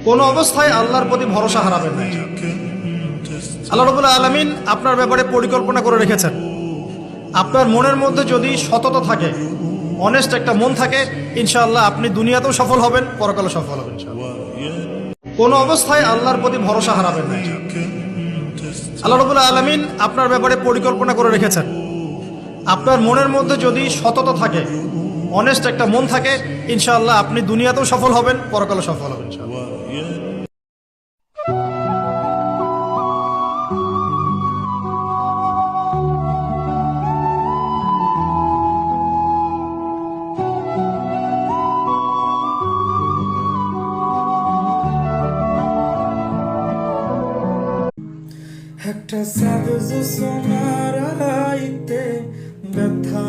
কোন অবস্থায় আল্লাহর প্রতি ভরসা হারাবেন না। আল্লাহ রাব্বুল আলামিন আপনার ব্যাপারে পরিকল্পনা করে রেখেছেন। আপনার মনের মধ্যে যদি সততা থাকে, অনেস্ট একটা মন থাকে, ইনশাআল্লাহ আপনি দুনিয়াতেও সফল হবেন, পরকালে সফল হবেন ইনশাআল্লাহ। কোন অবস্থায় আল্লাহর প্রতি ভরসা হারাবেন না। আল্লাহ রাব্বুল আলামিন আপনার ব্যাপারে পরিকল্পনা করে রেখেছেন। আপনার মনের মধ্যে যদি সততা থাকে, অনেস্ট একটা মন থাকে, ইনশাআল্লাহ আপনি দুনিয়াতেও সফল হবেন, পরকালে সফল হবেন ইনশাআল্লাহ। একটা সাবজ সোনার আইতে ব্যথা